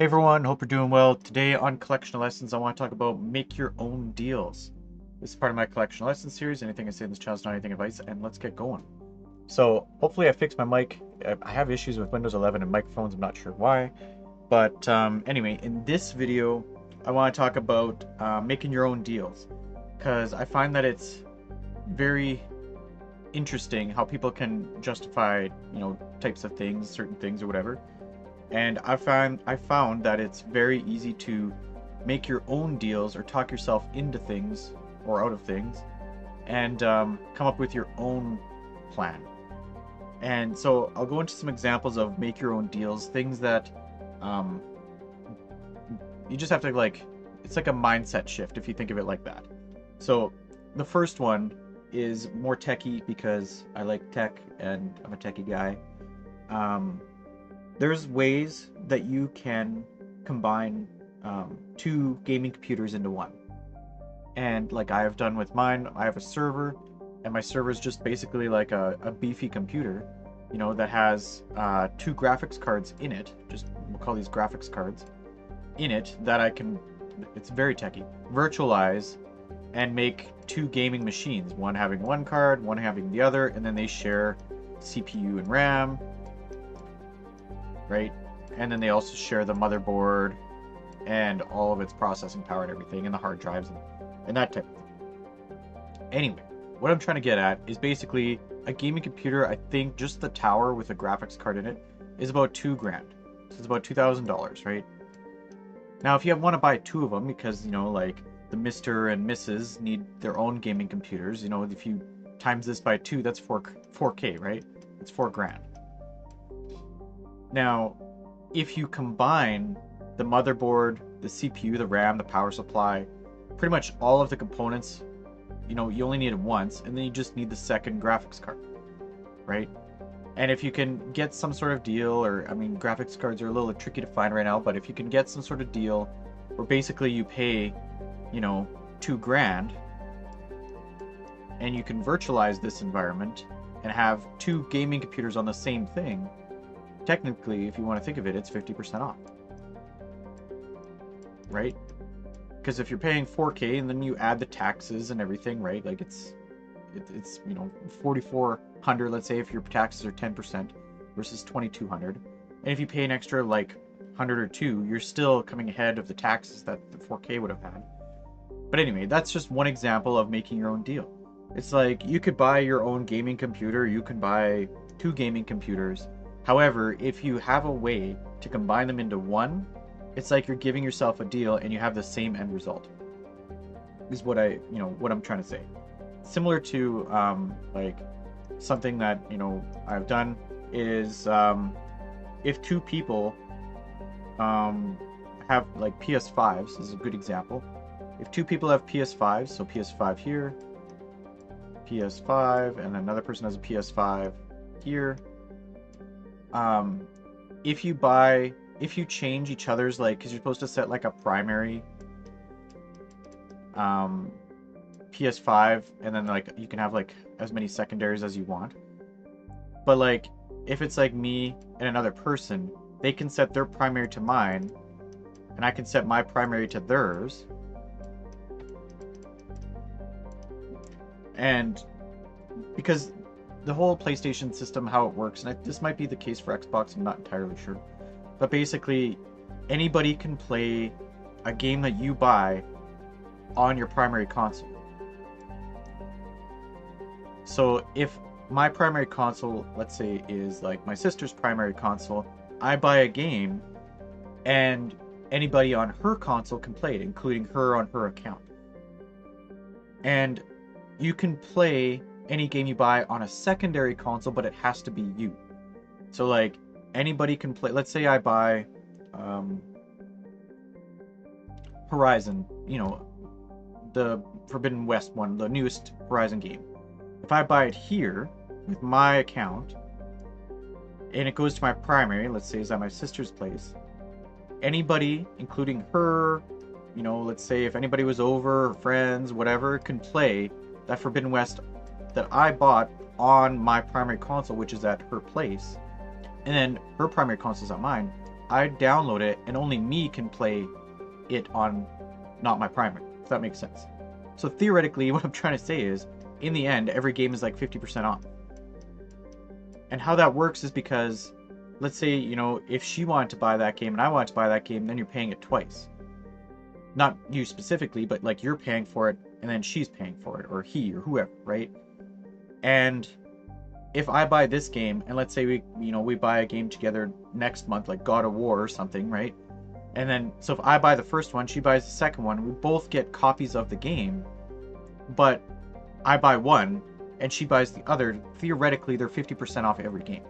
Hey everyone, hope you're doing well. Today on Collection of Lessons, I want to talk about make your own deals. This is part of my Collection of Lessons series. Anything I say in this channel is not anything advice, and let's get going. So hopefully I fixed my mic. I have issues with Windows 11 and microphones, I'm not sure why. But anyway, in this video, I want to talk about making your own deals. Because I find that it's very interesting how people can justify, types of things, certain things or whatever. And I found that it's very easy to make your own deals or talk yourself into things or out of things and come up with your own plan. And so I'll go into some examples of make your own deals, things that um, you just have to it's like a mindset shift if you think of it like that. So the first one is more techie because I like tech and I'm a techie guy. Um, there's ways that you can combine two gaming computers into one. And like I have done with mine, I have a server, and my server is just basically like a beefy computer, that has two graphics cards in it. Just we'll call these graphics cards in it that I can, it's very techy, virtualize and make two gaming machines, one having one card, one having the other, and then they share CPU and RAM, right? And then they also share the motherboard and all of its processing power and everything, and the hard drives and that type of thing. Anyway, what I'm trying to get at is basically a gaming computer. I think just the tower with a graphics card in it is about $2,000. So it's about $2,000, right? Now, if you want to buy two of them because, like the Mr. and Mrs. need their own gaming computers, if you times this by two, that's 4K, right? It's $4,000. Now, if you combine the motherboard, the CPU, the RAM, the power supply, pretty much all of the components, you only need it once, and then you just need the second graphics card, right? And if you can get some sort of deal, or I mean, graphics cards are a little tricky to find right now, but if you can get some sort of deal where basically you pay, $2,000, and you can virtualize this environment and have two gaming computers on the same thing, technically, if you want to think of it, it's 50% off, right? Because if you're paying 4K and then you add the taxes and everything, right? Like it's 4,400, let's say, if your taxes are 10% versus 2,200. And if you pay an extra like 100 or 2, you're still coming ahead of the taxes that the 4K would have had. But anyway, that's just one example of making your own deal. It's like you could buy your own gaming computer, you can buy two gaming computers. However, if you have a way to combine them into one, it's like you're giving yourself a deal and you have the same end result. Is what what I'm trying to say. Similar to like something that I've done is if two people have like PS5s, this is a good example. If two people have PS5s, so PS5 here, PS5, and another person has a PS5 here. If you change each other's, like, because you're supposed to set like a primary PS5, and then like you can have like as many secondaries as you want. But like if it's like me and another person, they can set their primary to mine, and I can set my primary to theirs. And because the whole PlayStation system, how it works, and this might be the case for Xbox, I'm not entirely sure, but basically anybody can play a game that you buy on your primary console. So if my primary console, let's say, is like my sister's primary console, I buy a game and anybody on her console can play it, including her on her account. And you can play any game you buy on a secondary console, but it has to be you. So like anybody can play. Let's say I buy Horizon, the Forbidden West one, the newest Horizon game. If I buy it here with my account and it goes to my primary, let's say it's at my sister's place, anybody, including her, let's say if anybody was over, or friends, whatever, can play that Forbidden West that I bought on my primary console, which is at her place. And then her primary console is on mine. I download it and only me can play it on not my primary, if that makes sense. So theoretically, what I'm trying to say is, in the end, every game is like 50% off. And how that works is because, let's say, you know, if she wanted to buy that game and I wanted to buy that game, then you're paying it twice. Not you specifically, but like you're paying for it and then she's paying for it, or he, or whoever, right? And if I buy this game, and let's say we buy a game together next month, like God of War or something, right? And then, so if I buy the first one, she buys the second one, we both get copies of the game, but I buy one and she buys the other. Theoretically, they're 50% off every game.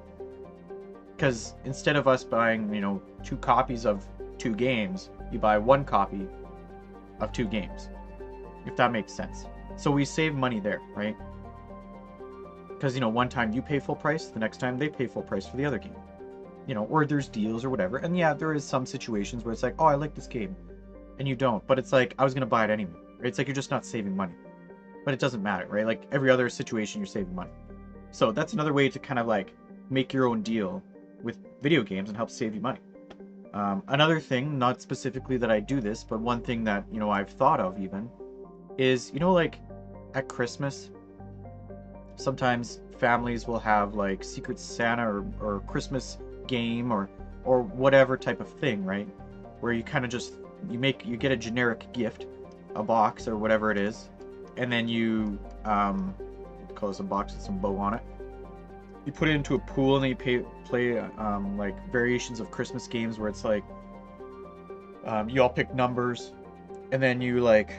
Because instead of us buying, you know, 2 copies of 2 games, you buy 1 copy of 2 games, if that makes sense. So we save money there, right? Because, you know, one time you pay full price, the next time they pay full price for the other game. You know, or there's deals or whatever. And yeah, there is some situations where it's like, oh, I like this game, and you don't. But it's like, I was going to buy it anyway. Right? It's like you're just not saving money. But it doesn't matter, right? Like every other situation, you're saving money. So that's another way to kind of like make your own deal with video games and help save you money. Another thing, not specifically that I do this, but one thing that, you know, I've thought of even, is, you know, like at Christmas, sometimes families will have like Secret Santa or Christmas game or whatever type of thing, right? Where you kind of just, you get a generic gift, a box or whatever it is, and then you call this a box with some bow on it. You put it into a pool and then you play like variations of Christmas games where it's like you all pick numbers, and then you like,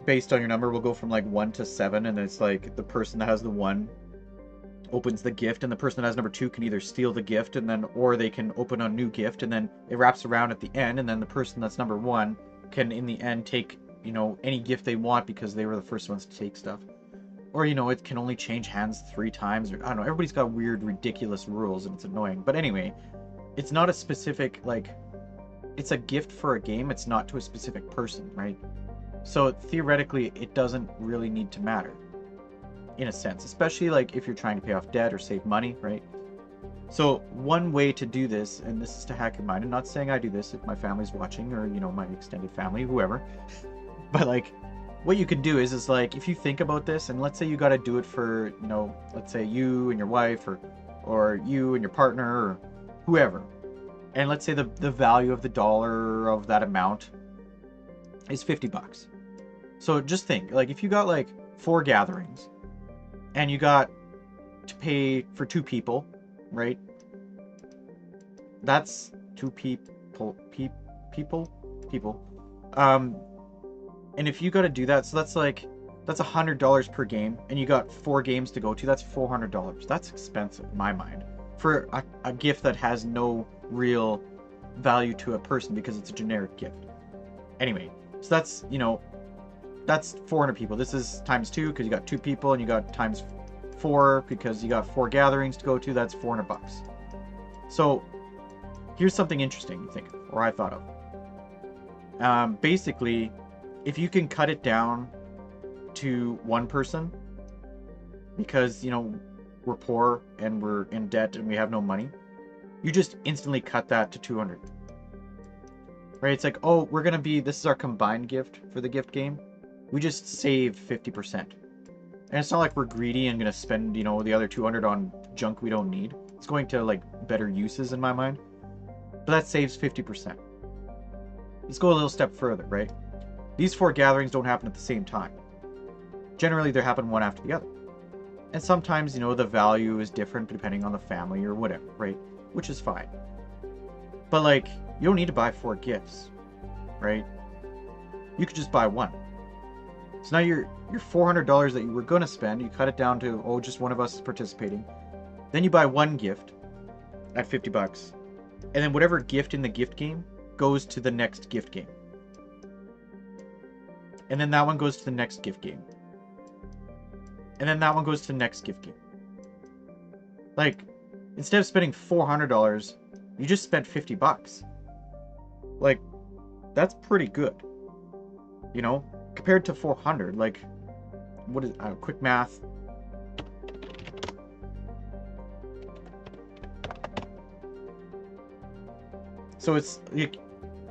based on your number, will go from like 1 to 7, and it's like the person that has the 1 opens the gift, and the person that has number 2 can either steal the gift and then, or they can open a new gift, and then it wraps around at the end, and then the person that's number 1 can in the end take, you know, any gift they want because they were the first ones to take stuff. Or, you know, it can only change hands 3 times, or I don't know, everybody's got weird, ridiculous rules, and it's annoying. But anyway, it's not a specific, like, it's a gift for a game, it's not to a specific person, right? So theoretically, it doesn't really need to matter, in a sense, especially like if you're trying to pay off debt or save money, right? So one way to do this, and this is to hack your mind, I'm not saying I do this if my family's watching, or, you know, my extended family, whoever, but like, what you could do is like, if you think about this, and let's say you got to do it for, you know, let's say you and your wife, or you and your partner, or whoever, and let's say the value of the dollar of that amount is $50. So just think, like, if you got like 4 gatherings and you got to pay for 2 people, right? That's 2 people. And if you got to do that, so that's $100 per game, and you got 4 games to go to, that's $400. That's expensive in my mind for a gift that has no real value to a person because it's a generic gift. Anyway, so that's, you know, that's 400 people. This is times 2 because you got 2 people, and you got times 4 because you got 4 gatherings to go to. That's $400. So here's something interesting to think of, or I thought of. Basically, if you can cut it down to 1 person, because, you know, we're poor and we're in debt and we have no money, you just instantly cut that to 200. Right? It's like, oh, this is our combined gift for the gift game. We just save 50%. And it's not like we're greedy and going to spend, you know, the other 200 on junk we don't need. It's going to, like, better uses in my mind. But that saves 50%. Let's go a little step further, right? These 4 gatherings don't happen at the same time. Generally, they happen one after the other. And sometimes, you know, the value is different depending on the family or whatever, right? Which is fine. But, like, you don't need to buy 4 gifts, right? You could just buy 1. So now your $400 that you were going to spend, you cut it down to, oh, just one of us is participating. Then you buy 1 gift at $50. And then whatever gift in the gift game goes to the next gift game. And then that one goes to the next gift game. And then that one goes to the next gift game. Like, instead of spending $400, you just spent $50. Like, that's pretty good. You know? Compared to 400, like, what is, quick math. So it's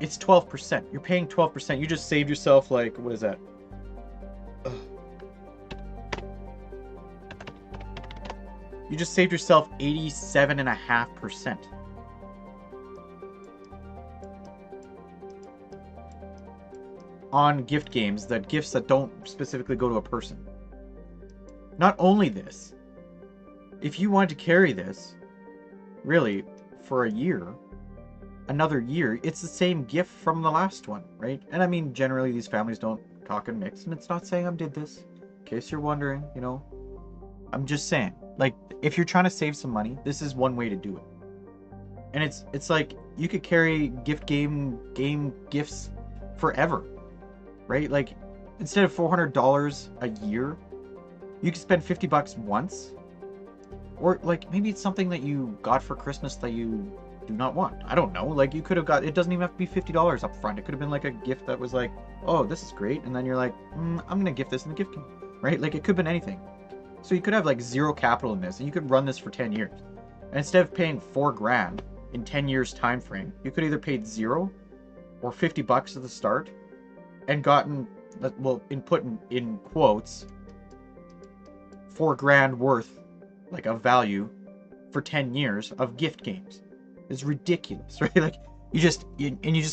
12%. You're paying 12%. You just saved yourself, like, what is that? Ugh. You just saved yourself 87.5%. On gift games, the gifts that don't specifically go to a person. Not only this, if you want to carry this, really, for a year, another year, it's the same gift from the last one, right? And I mean, generally, these families don't talk and mix, and it's not saying I did this, in case you're wondering, you know. I'm just saying, like, if you're trying to save some money, this is one way to do it. And it's like, you could carry game gifts forever, right? Like, instead of $400 a year, you could spend $50 once. Or, like, maybe it's something that you got for Christmas that you do not want. I don't know. Like, you could have got, it doesn't even have to be $50 up front. It could have been like a gift that was like, oh, this is great. And then you're like, I'm going to gift this in the gift game, right? Like, it could have been anything. So you could have like zero capital in this, and you could run this for 10 years. And instead of paying $4,000 in 10 years time frame, you could either paid $0 or $50 at the start and gotten, well, put in quotes, $4,000 worth, like, of value for 10 years of gift games. It's ridiculous, right? Like, you just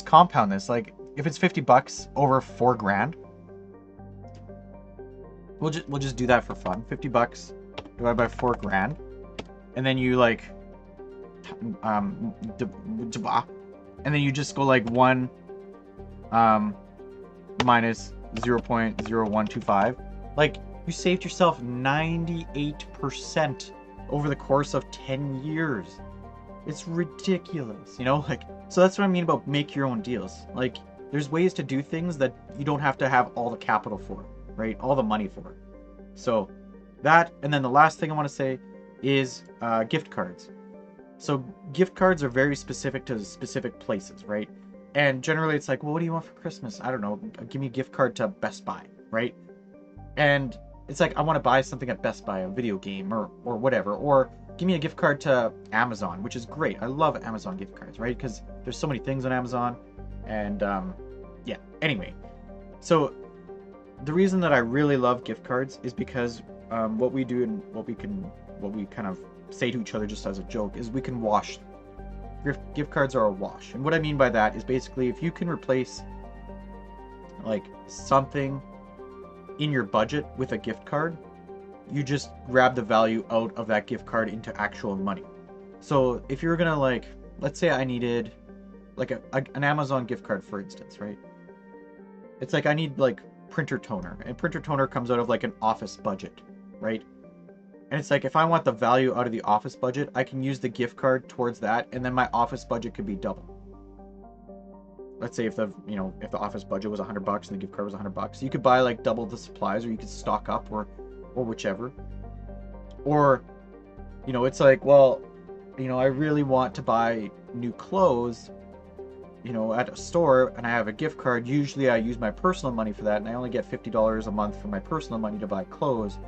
compound this. Like, if it's $50 over $4,000, we'll just do that for fun. $50 divided by $4,000, and then you like, and then you just go like 1 minus 0.0125. Like, you saved yourself 98% over the course of 10 years. It's ridiculous, you know? Like, so that's what I mean about make your own deals. Like, there's ways to do things that you don't have to have all the capital for, right? All the money for. So that, and then the last thing I want to say is gift cards. So gift cards are very specific to specific places, right? And generally it's like, well, what do you want for Christmas? I don't know. Give me a gift card to Best Buy, right? And it's like, I want to buy something at Best Buy, a video game or whatever. Or give me a gift card to Amazon, which is great. I love Amazon gift cards, right? Because there's so many things on Amazon. And yeah, anyway. So the reason that I really love gift cards is because what we do and what we kind of say to each other just as a joke is we can wash them. Gift cards are a wash. And what I mean by that is basically if you can replace like something in your budget with a gift card, you just grab the value out of that gift card into actual money. So if you're gonna, like, let's say I needed like an Amazon gift card, for instance, right? It's like I need like printer toner, and printer toner comes out of like an office budget, right? And it's like, if I want the value out of the office budget, I can use the gift card towards that, and then my office budget could be double. Let's say if the office budget was $100 and the gift card was $100, you could buy like double the supplies, or you could stock up, or whichever. Or, it's like, well, I really want to buy new clothes, at a store, and I have a gift card. Usually I use my personal money for that, and I only get $50 a month from my personal money to buy clothes.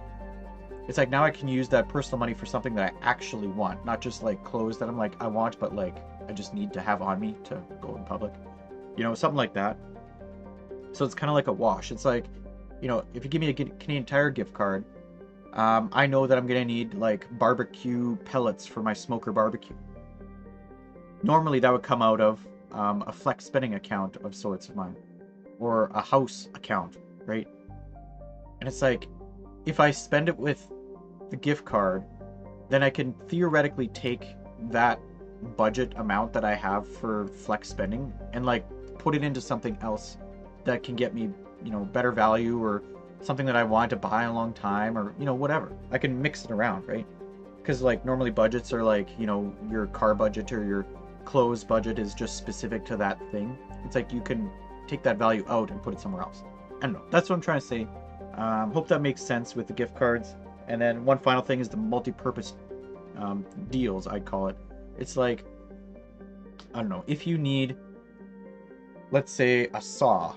It's like, now I can use that personal money for something that I actually want, not just like clothes that I'm like, I want, but like I just need to have on me to go in public, something like that. So it's kind of like a wash. It's like, if you give me a Canadian Tire gift card, I know that I'm gonna need like barbecue pellets for my smoker barbecue. Normally that would come out of a flex spending account of sorts of mine, or a house account, right? And it's like, if I spend it with the gift card, then I can theoretically take that budget amount that I have for flex spending and like put it into something else that can get me, better value, or something that I want to buy a long time, or, whatever. I can mix it around, right? Because like normally budgets are like, your car budget or your clothes budget is just specific to that thing. It's like you can take that value out and put it somewhere else. I don't know. That's what I'm trying to say. Hope that makes sense with the gift cards. And then one final thing is the multi-purpose deals, I'd call it. It's like, I don't know, if you need, let's say, a saw,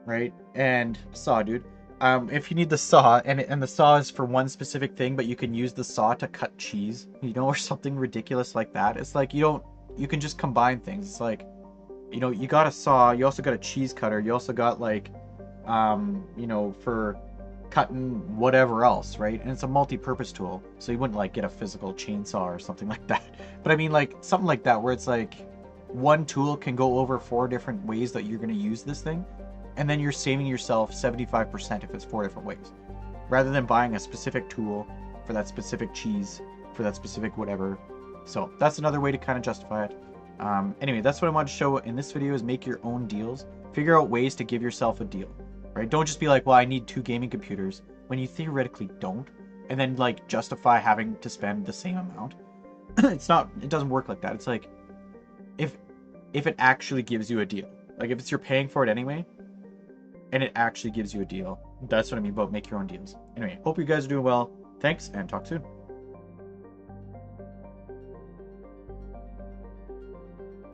right? And saw, dude. If you need the saw, and the saw is for one specific thing, but you can use the saw to cut cheese, or something ridiculous like that. It's like you can just combine things. It's like, you know, you got a saw, you also got a cheese cutter, you also got like, you know, for cutting whatever else, right? And it's a multi-purpose tool, so you wouldn't like get a physical chainsaw or something like that. But I mean, like something like that where it's like one tool can go over 4 different ways that you're going to use this thing, and then you're saving yourself 75% if it's 4 different ways, rather than buying a specific tool for that specific cheese, for that specific whatever. So that's another way to kind of justify it. Anyway, that's what I wanted to show in this video, is make your own deals. Figure out ways to give yourself a deal, right? Don't just be like, well, I need 2 gaming computers when you theoretically don't, and then like justify having to spend the same amount. It doesn't work like that. It's like, if it actually gives you a deal, like if you're paying for it anyway, and it actually gives you a deal, that's what I mean about make your own deals. Anyway, hope you guys are doing well. Thanks, and talk soon.